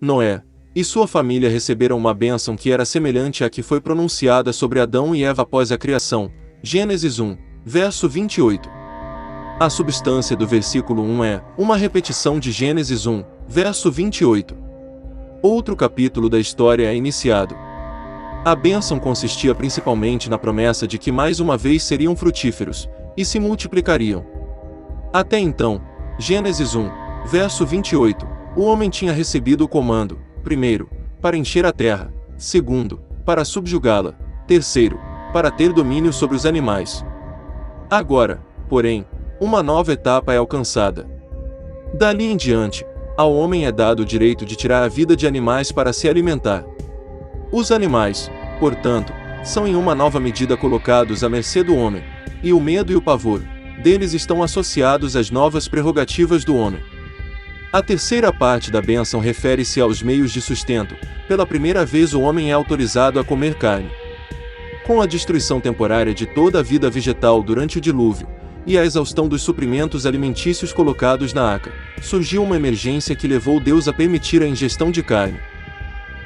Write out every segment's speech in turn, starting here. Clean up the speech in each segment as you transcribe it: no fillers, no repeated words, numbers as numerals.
Noé e sua família receberam uma bênção que era semelhante à que foi pronunciada sobre Adão e Eva após a criação. Gênesis 1, verso 28. A substância do versículo 1 é uma repetição de Gênesis 1, verso 28. Outro capítulo da história é iniciado. A bênção consistia principalmente na promessa de que mais uma vez seriam frutíferos e se multiplicariam. Até então, Gênesis 1, verso 28, o homem tinha recebido o comando, primeiro, para encher a terra, segundo, para subjugá-la, terceiro, para ter domínio sobre os animais. Agora, porém, uma nova etapa é alcançada. Dali em diante, ao homem é dado o direito de tirar a vida de animais para se alimentar. Os animais, portanto, são em uma nova medida colocados à mercê do homem, e o medo e o pavor deles estão associados às novas prerrogativas do homem. A terceira parte da bênção refere-se aos meios de sustento. Pela primeira vez o homem é autorizado a comer carne. Com a destruição temporária de toda a vida vegetal durante o dilúvio, e a exaustão dos suprimentos alimentícios colocados na arca, surgiu uma emergência que levou Deus a permitir a ingestão de carne.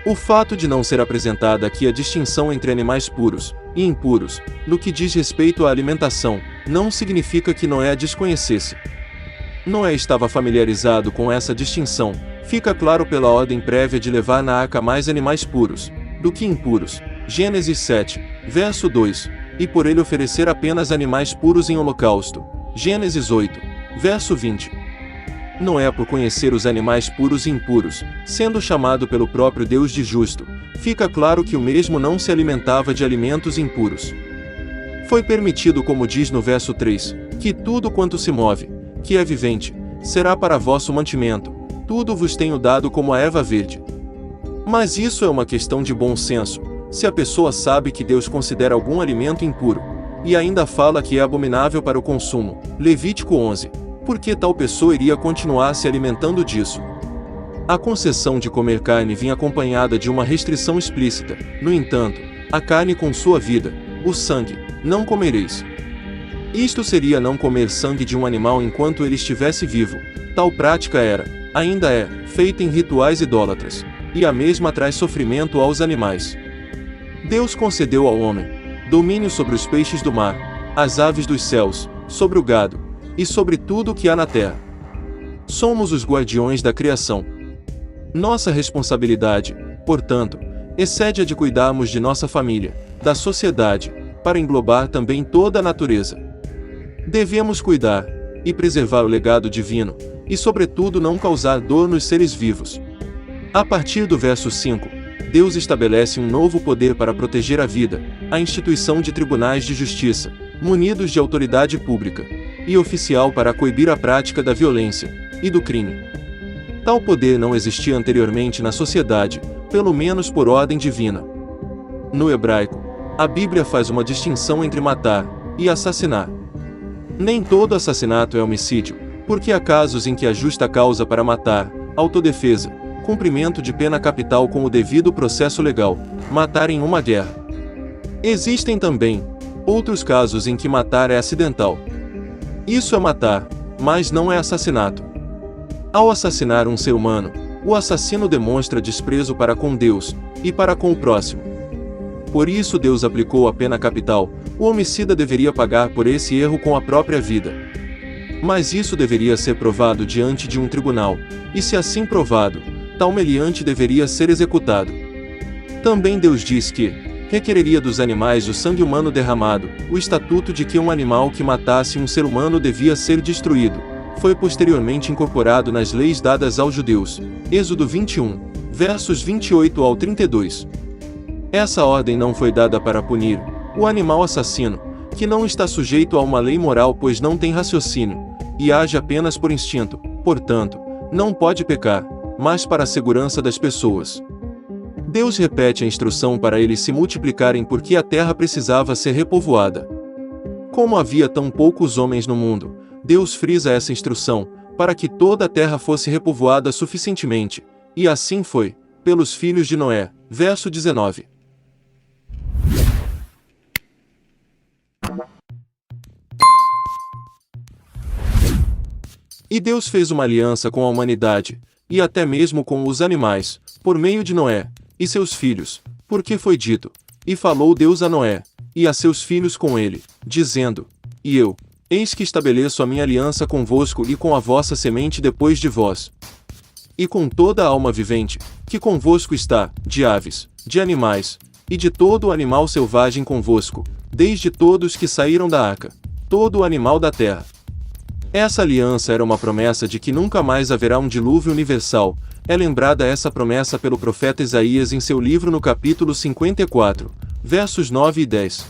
O fato de não ser apresentada aqui a distinção entre animais puros e impuros, no que diz respeito à alimentação, não significa que Noé a desconhecesse. Noé estava familiarizado com essa distinção, fica claro pela ordem prévia de levar na arca mais animais puros do que impuros, Gênesis 7, verso 2, e por ele oferecer apenas animais puros em holocausto, Gênesis 8, verso 20. Noé, por conhecer os animais puros e impuros, sendo chamado pelo próprio Deus de justo, fica claro que o mesmo não se alimentava de alimentos impuros. Foi permitido, como diz no verso 3, que tudo quanto se move, que é vivente, será para vosso mantimento, tudo vos tenho dado como a erva verde. Mas isso é uma questão de bom senso, se a pessoa sabe que Deus considera algum alimento impuro, e ainda fala que é abominável para o consumo, Levítico 11, por que tal pessoa iria continuar se alimentando disso? A concessão de comer carne vinha acompanhada de uma restrição explícita, no entanto, a carne com sua vida, o sangue, não comereis. Isto seria não comer sangue de um animal enquanto ele estivesse vivo. Tal prática era, ainda é, feita em rituais idólatras, e a mesma traz sofrimento aos animais. Deus concedeu ao homem domínio sobre os peixes do mar, as aves dos céus, sobre o gado, e sobre tudo o que há na terra. Somos os guardiões da criação. Nossa responsabilidade, portanto, excede a de cuidarmos de nossa família, da sociedade, para englobar também toda a natureza. Devemos cuidar e preservar o legado divino, e sobretudo não causar dor nos seres vivos. A partir do verso 5, Deus estabelece um novo poder para proteger a vida, a instituição de tribunais de justiça, munidos de autoridade pública e oficial para coibir a prática da violência e do crime. Tal poder não existia anteriormente na sociedade, pelo menos por ordem divina. No hebraico, a Bíblia faz uma distinção entre matar e assassinar. Nem todo assassinato é homicídio, porque há casos em que a justa causa para matar, autodefesa, cumprimento de pena capital com o devido processo legal, matar em uma guerra. Existem também outros casos em que matar é acidental. Isso é matar, mas não é assassinato. Ao assassinar um ser humano, o assassino demonstra desprezo para com Deus e para com o próximo. Por isso Deus aplicou a pena capital. O homicida deveria pagar por esse erro com a própria vida. Mas isso deveria ser provado diante de um tribunal, e se assim provado, tal meliante deveria ser executado. Também Deus diz que requereria dos animais o sangue humano derramado. O estatuto de que um animal que matasse um ser humano devia ser destruído foi posteriormente incorporado nas leis dadas aos judeus. Êxodo 21, versos 28 ao 32. Essa ordem não foi dada para punir o animal assassino, que não está sujeito a uma lei moral pois não tem raciocínio, e age apenas por instinto, portanto, não pode pecar, mas para a segurança das pessoas. Deus repete a instrução para eles se multiplicarem porque a terra precisava ser repovoada. Como havia tão poucos homens no mundo, Deus frisa essa instrução, para que toda a terra fosse repovoada suficientemente, e assim foi, pelos filhos de Noé. Verso 19. E Deus fez uma aliança com a humanidade, e até mesmo com os animais, por meio de Noé e seus filhos, porque foi dito: e falou Deus a Noé e a seus filhos com ele, dizendo: e eu, eis que estabeleço a minha aliança convosco e com a vossa semente depois de vós, e com toda a alma vivente, que convosco está, de aves, de animais, e de todo o animal selvagem convosco, desde todos que saíram da arca, todo o animal da terra. Essa aliança era uma promessa de que nunca mais haverá um dilúvio universal. É lembrada essa promessa pelo profeta Isaías em seu livro no capítulo 54, versos 9 e 10.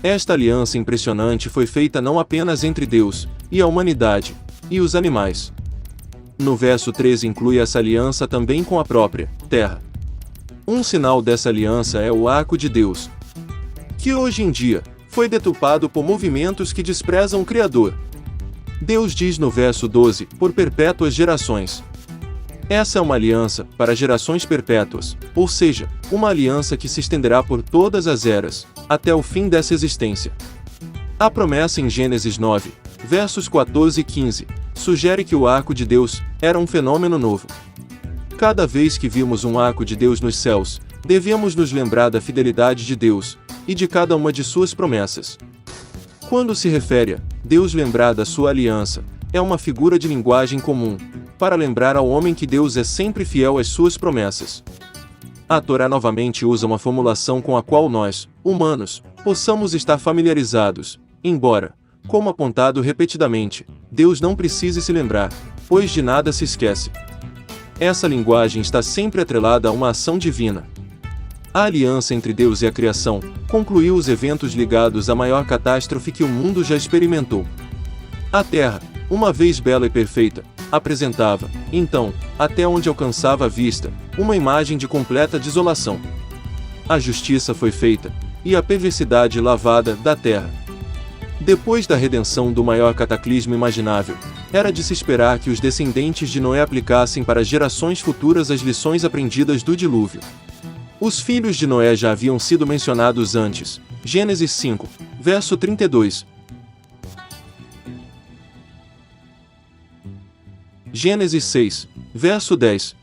Esta aliança impressionante foi feita não apenas entre Deus e a humanidade, e os animais. No verso 13 inclui essa aliança também com a própria terra. Um sinal dessa aliança é o arco de Deus, que hoje em dia foi deturpado por movimentos que desprezam o Criador. Deus diz no verso 12: por perpétuas gerações. Essa é uma aliança para gerações perpétuas, ou seja, uma aliança que se estenderá por todas as eras, até o fim dessa existência. A promessa em Gênesis 9, versos 14 e 15, sugere que o arco de Deus era um fenômeno novo. Cada vez que vimos um arco de Deus nos céus, devíamos nos lembrar da fidelidade de Deus e de cada uma de suas promessas. Quando se refere a Deus lembrar da sua aliança, é uma figura de linguagem comum, para lembrar ao homem que Deus é sempre fiel às suas promessas. A Torá novamente usa uma formulação com a qual nós, humanos, possamos estar familiarizados, embora, como apontado repetidamente, Deus não precise se lembrar, pois de nada se esquece. Essa linguagem está sempre atrelada a uma ação divina. A aliança entre Deus e a criação concluiu os eventos ligados à maior catástrofe que o mundo já experimentou. A Terra, uma vez bela e perfeita, apresentava, então, até onde alcançava a vista, uma imagem de completa desolação. A justiça foi feita, e a perversidade lavada da terra. Depois da redenção do maior cataclismo imaginável, era de se esperar que os descendentes de Noé aplicassem para gerações futuras as lições aprendidas do dilúvio. Os filhos de Noé já haviam sido mencionados antes, Gênesis 5, verso 32. Gênesis 6, verso 10.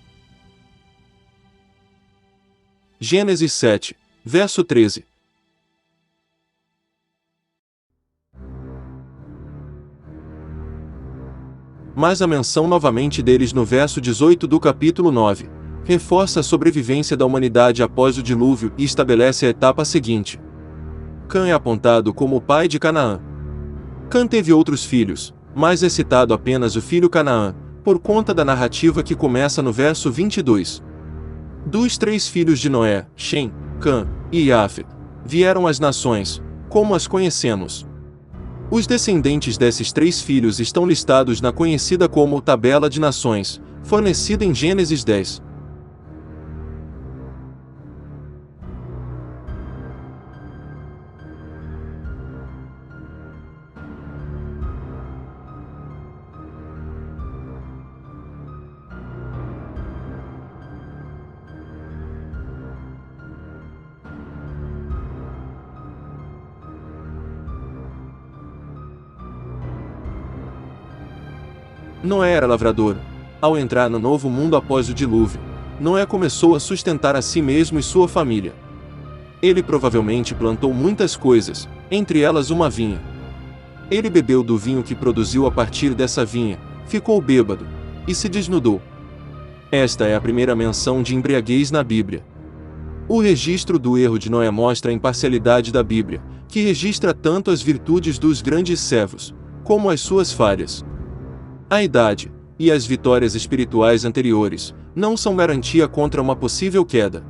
Gênesis 7, verso 13. Mas a menção novamente deles no verso 18 do capítulo 9, reforça a sobrevivência da humanidade após o dilúvio e estabelece a etapa seguinte. Cã é apontado como o pai de Canaã. Cã teve outros filhos, mas é citado apenas o filho Canaã, por conta da narrativa que começa no verso 22. Dos 3 filhos de Noé, Shem, Cã e Jafet, vieram as nações, como as conhecemos. Os descendentes desses 3 filhos estão listados na conhecida como Tabela de Nações, fornecida em Gênesis 10. Noé era lavrador. Ao entrar no novo mundo após o dilúvio, Noé começou a sustentar a si mesmo e sua família. Ele provavelmente plantou muitas coisas, entre elas uma vinha. Ele bebeu do vinho que produziu a partir dessa vinha, ficou bêbado, e se desnudou. Esta é a primeira menção de embriaguez na Bíblia. O registro do erro de Noé mostra a imparcialidade da Bíblia, que registra tanto as virtudes dos grandes servos, como as suas falhas. A idade e as vitórias espirituais anteriores não são garantia contra uma possível queda.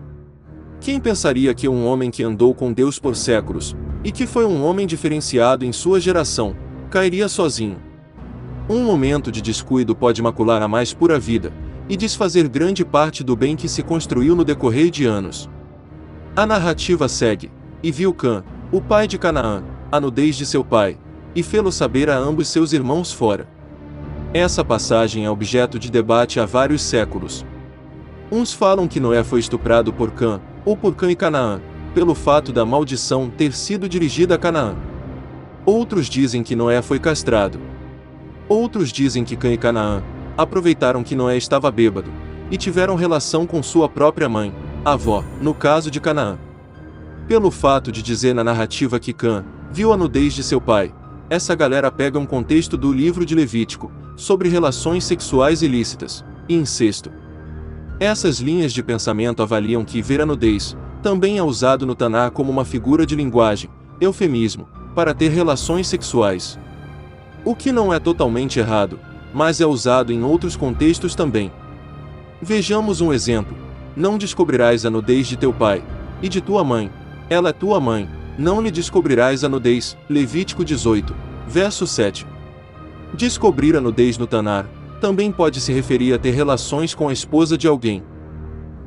Quem pensaria que um homem que andou com Deus por séculos, e que foi um homem diferenciado em sua geração, cairia sozinho? Um momento de descuido pode macular a mais pura vida, e desfazer grande parte do bem que se construiu no decorrer de anos. A narrativa segue: e viu Cã, o pai de Canaã, a nudez de seu pai, e fê-lo saber a ambos seus irmãos fora. Essa passagem é objeto de debate há vários séculos. Uns falam que Noé foi estuprado por Cã, ou por Cã e Canaã, pelo fato da maldição ter sido dirigida a Canaã. Outros dizem que Noé foi castrado. Outros dizem que Cã e Canaã aproveitaram que Noé estava bêbado e tiveram relação com sua própria mãe, avó, no caso de Canaã. Pelo fato de dizer na narrativa que Cã viu a nudez de seu pai, essa galera pega um contexto do livro de Levítico, sobre relações sexuais ilícitas e incesto. Essas linhas de pensamento avaliam que ver a nudez também é usado no Taná como uma figura de linguagem, eufemismo, para ter relações sexuais. O que não é totalmente errado, mas é usado em outros contextos também. Vejamos um exemplo. Não descobrirás a nudez de teu pai e de tua mãe, ela é tua mãe, não lhe descobrirás a nudez. Levítico 18, verso 7. Descobrir a nudez no Tanar também pode se referir a ter relações com a esposa de alguém.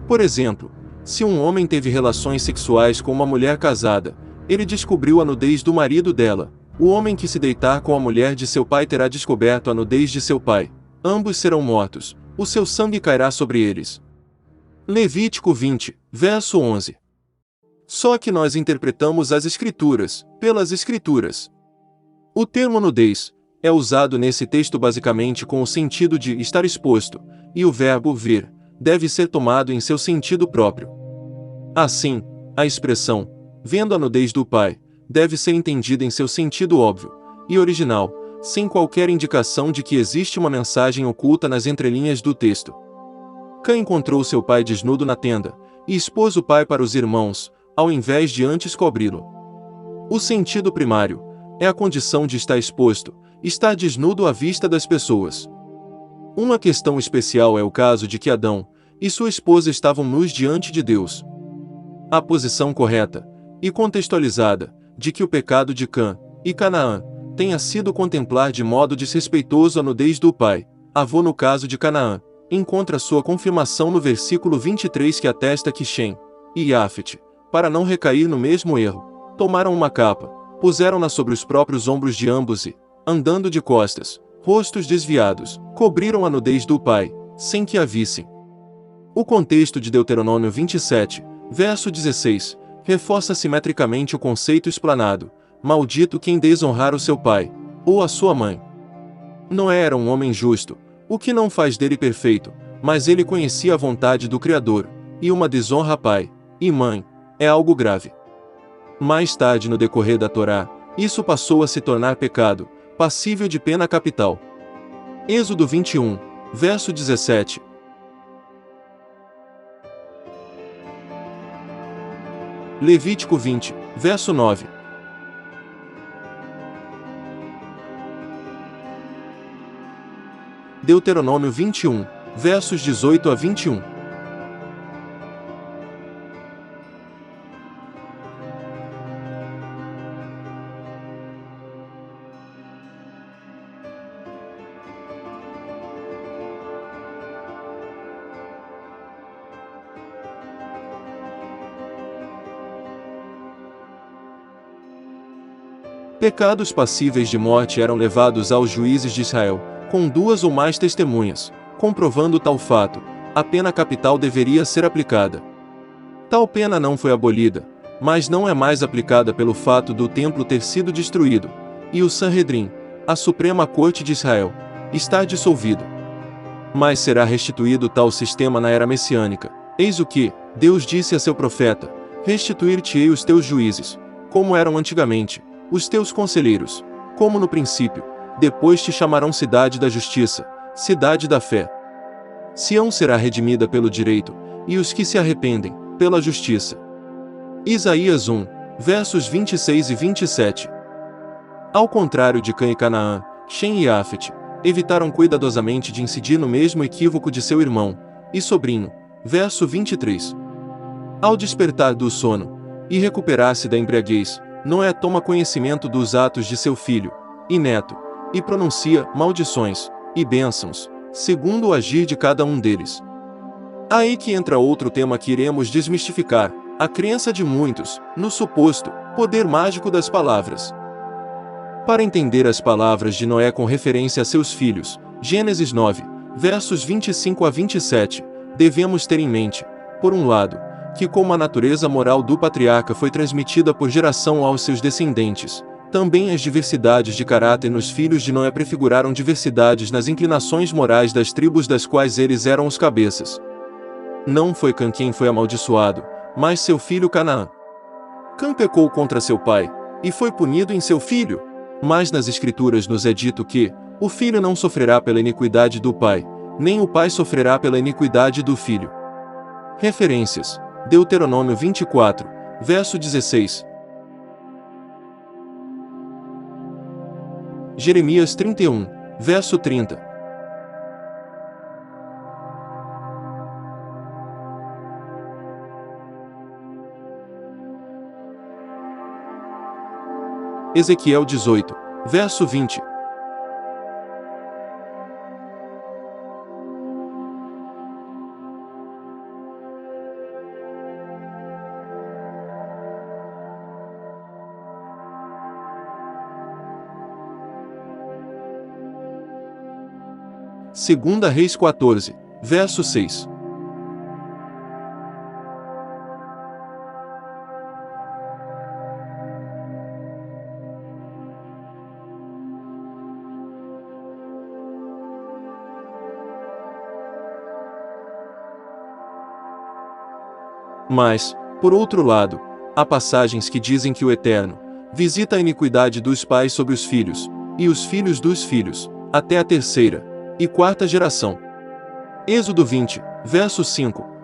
Por exemplo, se um homem teve relações sexuais com uma mulher casada, ele descobriu a nudez do marido dela. O homem que se deitar com a mulher de seu pai terá descoberto a nudez de seu pai. Ambos serão mortos, o seu sangue cairá sobre eles. Levítico 20, verso 11. Só que nós interpretamos as Escrituras, pelas Escrituras. O termo nudez é usado nesse texto basicamente com o sentido de estar exposto, e o verbo ver deve ser tomado em seu sentido próprio. Assim, a expressão vendo a nudez do pai deve ser entendida em seu sentido óbvio e original, sem qualquer indicação de que existe uma mensagem oculta nas entrelinhas do texto. Cã encontrou seu pai desnudo na tenda, e expôs o pai para os irmãos, ao invés de antes cobri-lo. O sentido primário é a condição de estar exposto, estar desnudo à vista das pessoas. Uma questão especial é o caso de que Adão e sua esposa estavam nus diante de Deus. A posição correta e contextualizada de que o pecado de Cã e Canaã tenha sido contemplar de modo desrespeitoso a nudez do pai, avô no caso de Canaã, encontra sua confirmação no versículo 23 que atesta que Shem e Iafete, para não recair no mesmo erro, tomaram uma capa, puseram-na sobre os próprios ombros de ambos e, andando de costas, rostos desviados, cobriram a nudez do pai, sem que a vissem. O contexto de Deuteronômio 27, verso 16, reforça simetricamente o conceito explanado: maldito quem desonrar o seu pai, ou a sua mãe. Noé era um homem justo, o que não faz dele perfeito, mas ele conhecia a vontade do Criador, e uma desonra a pai e mãe é algo grave. Mais tarde no decorrer da Torá, isso passou a se tornar pecado, passível de pena capital. Êxodo 21, verso 17. Levítico 20, verso 9. Deuteronômio 21, versos 18 a 21. Pecados passíveis de morte eram levados aos juízes de Israel, com 2 ou mais testemunhas, comprovando tal fato, a pena capital deveria ser aplicada. Tal pena não foi abolida, mas não é mais aplicada pelo fato do templo ter sido destruído, e o Sanhedrin, a Suprema Corte de Israel, está dissolvido. Mas será restituído tal sistema na era messiânica. Eis o que Deus disse a seu profeta: restituir-te-ei os teus juízes, como eram antigamente, os teus conselheiros, como no princípio, depois te chamarão cidade da justiça, cidade da fé. Sião será redimida pelo direito, e os que se arrependem, pela justiça. Isaías 1, versos 26 e 27. Ao contrário de Cã e Canaã, Shem e Iafete evitaram cuidadosamente de incidir no mesmo equívoco de seu irmão e sobrinho. Verso 23. Ao despertar do sono e recuperar-se da embriaguez, Noé toma conhecimento dos atos de seu filho e neto, e pronuncia maldições e bênçãos, segundo o agir de cada um deles. Aí que entra outro tema que iremos desmistificar: a crença de muitos no suposto poder mágico das palavras. Para entender as palavras de Noé com referência a seus filhos, Gênesis 9, versos 25 a 27, Devemos ter em mente, por um lado, que como a natureza moral do patriarca foi transmitida por geração aos seus descendentes, também as diversidades de caráter nos filhos de Noé prefiguraram diversidades nas inclinações morais das tribos das quais eles eram os cabeças. Não foi Cã quem foi amaldiçoado, mas seu filho Canaã. Cã pecou contra seu pai, e foi punido em seu filho. Mas nas Escrituras nos é dito que o filho não sofrerá pela iniquidade do pai, nem o pai sofrerá pela iniquidade do filho. Referências: Deuteronômio 24, verso 16. Jeremias 31, verso 30. Ezequiel 18, verso 20. Segunda Reis 14, verso 6. Mas, por outro lado, há passagens que dizem que o Eterno visita a iniquidade dos pais sobre os filhos, e os filhos dos filhos, até a terceira e quarta geração. Êxodo 20, verso 5.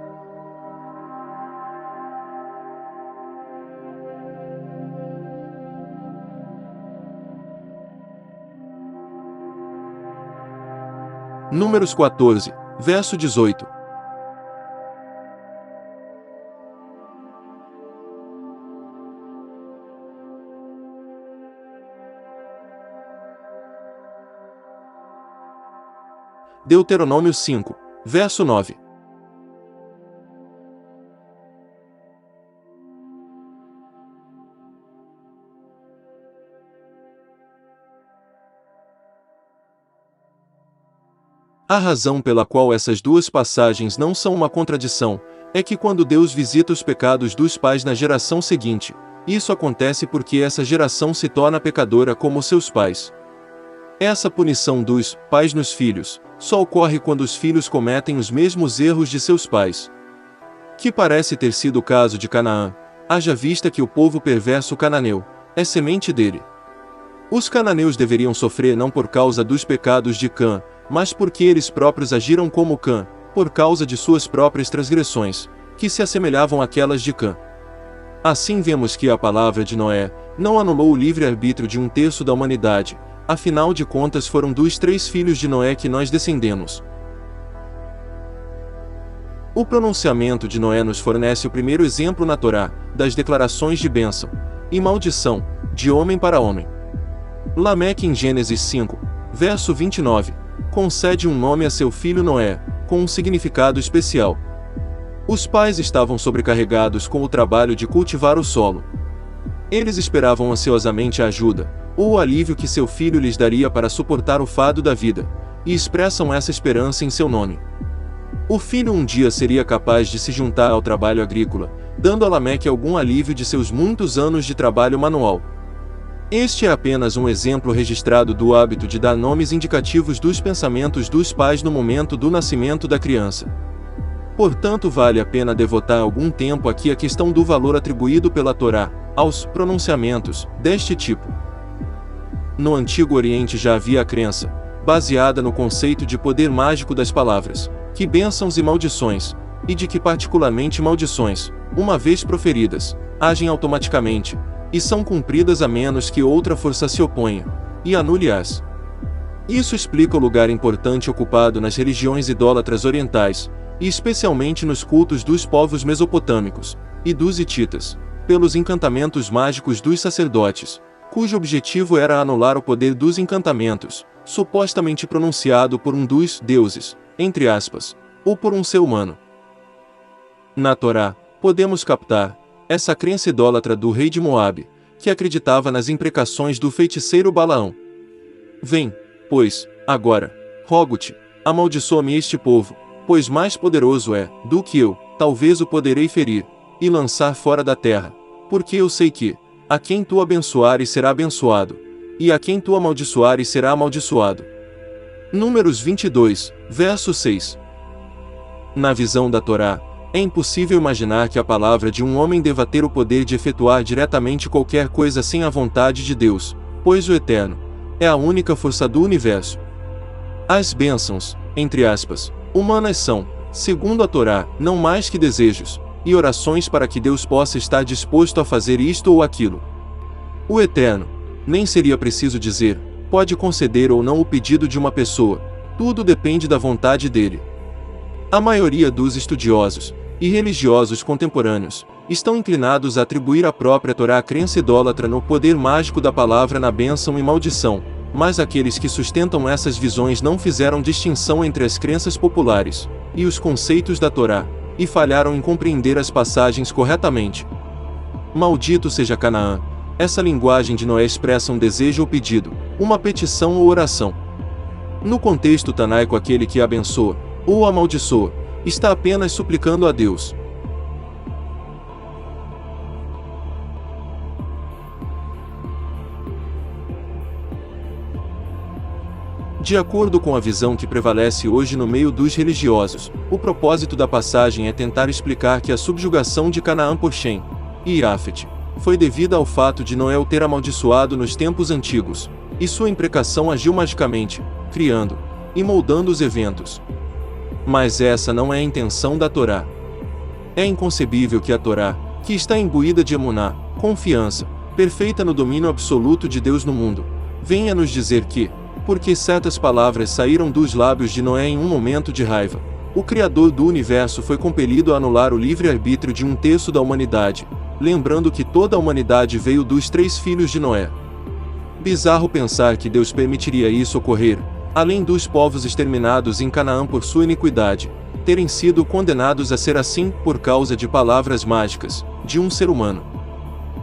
Números 14, verso 18. Deuteronômio 5, verso 9. A razão pela qual essas duas passagens não são uma contradição é que quando Deus visita os pecados dos pais na geração seguinte, isso acontece porque essa geração se torna pecadora como seus pais. Essa punição dos pais nos filhos só ocorre quando os filhos cometem os mesmos erros de seus pais. Que parece ter sido o caso de Canaã, haja vista que o povo perverso cananeu é semente dele. Os cananeus deveriam sofrer não por causa dos pecados de Cã, mas porque eles próprios agiram como Cã, por causa de suas próprias transgressões, que se assemelhavam àquelas de Cã. Assim vemos que a palavra de Noé não anulou o livre-arbítrio de um terço da humanidade. Afinal de contas foram dos 3 filhos de Noé que nós descendemos. O pronunciamento de Noé nos fornece o primeiro exemplo na Torá, das declarações de bênção e maldição, de homem para homem. Lameque em Gênesis 5, verso 29, concede um nome a seu filho Noé, com um significado especial. Os pais estavam sobrecarregados com o trabalho de cultivar o solo. Eles esperavam ansiosamente a ajuda, ou o alívio que seu filho lhes daria para suportar o fardo da vida, e expressam essa esperança em seu nome. O filho um dia seria capaz de se juntar ao trabalho agrícola, dando a Lameque algum alívio de seus muitos anos de trabalho manual. Este é apenas um exemplo registrado do hábito de dar nomes indicativos dos pensamentos dos pais no momento do nascimento da criança. Portanto, vale a pena devotar algum tempo aqui à questão do valor atribuído pela Torá aos pronunciamentos deste tipo. No Antigo Oriente já havia a crença, baseada no conceito de poder mágico das palavras, que bênçãos e maldições, e de que particularmente maldições, uma vez proferidas, agem automaticamente, e são cumpridas a menos que outra força se oponha, e anule-as. Isso explica o lugar importante ocupado nas religiões idólatras orientais, e especialmente nos cultos dos povos mesopotâmicos, e dos hititas, pelos encantamentos mágicos dos sacerdotes, cujo objetivo era anular o poder dos encantamentos, supostamente pronunciado por um dos deuses, entre aspas, ou por um ser humano. Na Torá, podemos captar essa crença idólatra do rei de Moabe, que acreditava nas imprecações do feiticeiro Balaão. Vem, pois, agora, rogo-te, amaldiçoa-me este povo, pois mais poderoso é, do que eu, talvez o poderei ferir, e lançar fora da terra, porque eu sei que, a quem tu abençoares será abençoado, e a quem tu amaldiçoares será amaldiçoado. Números 22, verso 6. Na visão da Torá, é impossível imaginar que a palavra de um homem deva ter o poder de efetuar diretamente qualquer coisa sem a vontade de Deus, pois o Eterno é a única força do universo. As bênçãos, entre aspas, humanas são, segundo a Torá, não mais que desejos e orações para que Deus possa estar disposto a fazer isto ou aquilo. O Eterno, nem seria preciso dizer, pode conceder ou não o pedido de uma pessoa, tudo depende da vontade dele. A maioria dos estudiosos e religiosos contemporâneos estão inclinados a atribuir à própria Torá a crença idólatra no poder mágico da palavra na bênção e maldição, mas aqueles que sustentam essas visões não fizeram distinção entre as crenças populares e os conceitos da Torá, e falharam em compreender as passagens corretamente. Maldito seja Canaã. Essa linguagem de Noé expressa um desejo ou pedido, uma petição ou oração. No contexto tanaico, aquele que abençoa ou amaldiçoa está apenas suplicando a Deus. De acordo com a visão que prevalece hoje no meio dos religiosos, o propósito da passagem é tentar explicar que a subjugação de Canaã por Shem e Iafete foi devida ao fato de Noé o ter amaldiçoado nos tempos antigos, e sua imprecação agiu magicamente, criando e moldando os eventos. Mas essa não é a intenção da Torá. É inconcebível que a Torá, que está imbuída de emuná, confiança, perfeita no domínio absoluto de Deus no mundo, venha nos dizer que, porque certas palavras saíram dos lábios de Noé em um momento de raiva, o Criador do universo foi compelido a anular o livre-arbítrio de um terço da humanidade, lembrando que toda a humanidade veio dos 3 filhos de Noé. Bizarro pensar que Deus permitiria isso ocorrer, além dos povos exterminados em Canaã por sua iniquidade, terem sido condenados a ser assim por causa de palavras mágicas de um ser humano.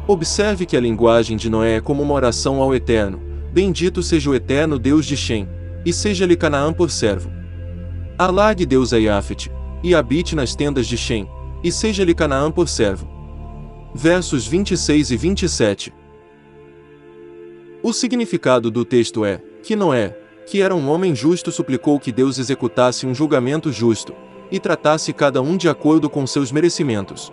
Observe que a linguagem de Noé é como uma oração ao Eterno: bendito seja o Eterno Deus de Shem, e seja-lhe Canaã por servo. Alargue Deus a Iafete, e habite nas tendas de Shem, e seja-lhe Canaã por servo. Versos 26 e 27. O significado do texto é que Noé, que era um homem justo, suplicou que Deus executasse um julgamento justo, e tratasse cada um de acordo com seus merecimentos.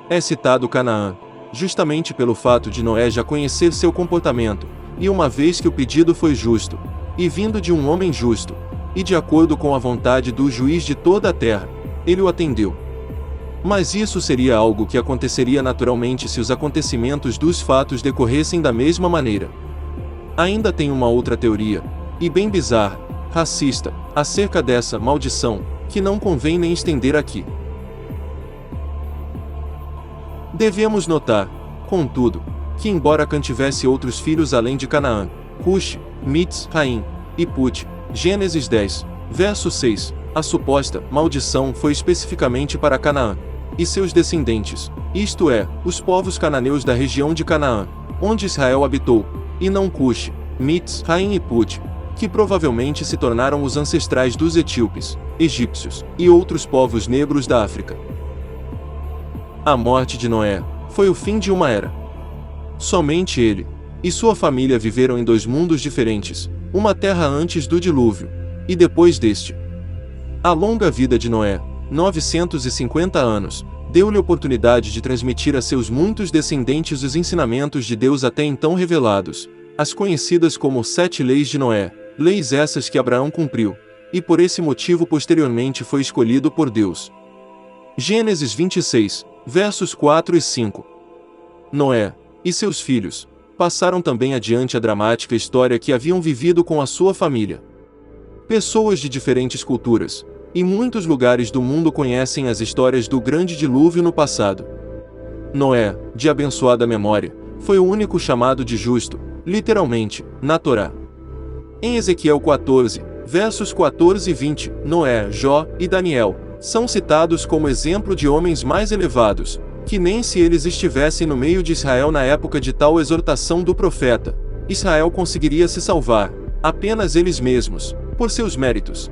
É citado Canaã, justamente pelo fato de Noé já conhecer seu comportamento, e uma vez que o pedido foi justo, e vindo de um homem justo, e de acordo com a vontade do juiz de toda a terra, ele o atendeu. Mas isso seria algo que aconteceria naturalmente se os acontecimentos dos fatos decorressem da mesma maneira. Ainda tem uma outra teoria, e bem bizarra, racista, acerca dessa maldição, que não convém nem estender aqui. Devemos notar, contudo, que embora Cã tivesse outros filhos além de Canaã, Cush, Mitz, Raim e Put, Gênesis 10, verso 6, a suposta maldição foi especificamente para Canaã e seus descendentes, isto é, os povos cananeus da região de Canaã, onde Israel habitou, e não Cush, Mitz, Raim e Put, que provavelmente se tornaram os ancestrais dos etíopes, egípcios e outros povos negros da África. A morte de Noé foi o fim de uma era. Somente ele e sua família viveram em 2 mundos diferentes, uma terra antes do dilúvio, e depois deste. A longa vida de Noé, 950 anos, deu-lhe oportunidade de transmitir a seus muitos descendentes os ensinamentos de Deus até então revelados, as conhecidas como 7 leis de Noé, leis essas que Abraão cumpriu, e por esse motivo posteriormente foi escolhido por Deus. Gênesis 26, versos 4 e 5. Noé e seus filhos passaram também adiante a dramática história que haviam vivido com a sua família. Pessoas de diferentes culturas e muitos lugares do mundo conhecem as histórias do grande dilúvio no passado. Noé, de abençoada memória, foi o único chamado de justo, literalmente, na Torá. Em Ezequiel 14, versos 14 e 20, Noé, Jó e Daniel são citados como exemplo de homens mais elevados, que nem se eles estivessem no meio de Israel na época de tal exortação do profeta, Israel conseguiria se salvar, apenas eles mesmos, por seus méritos.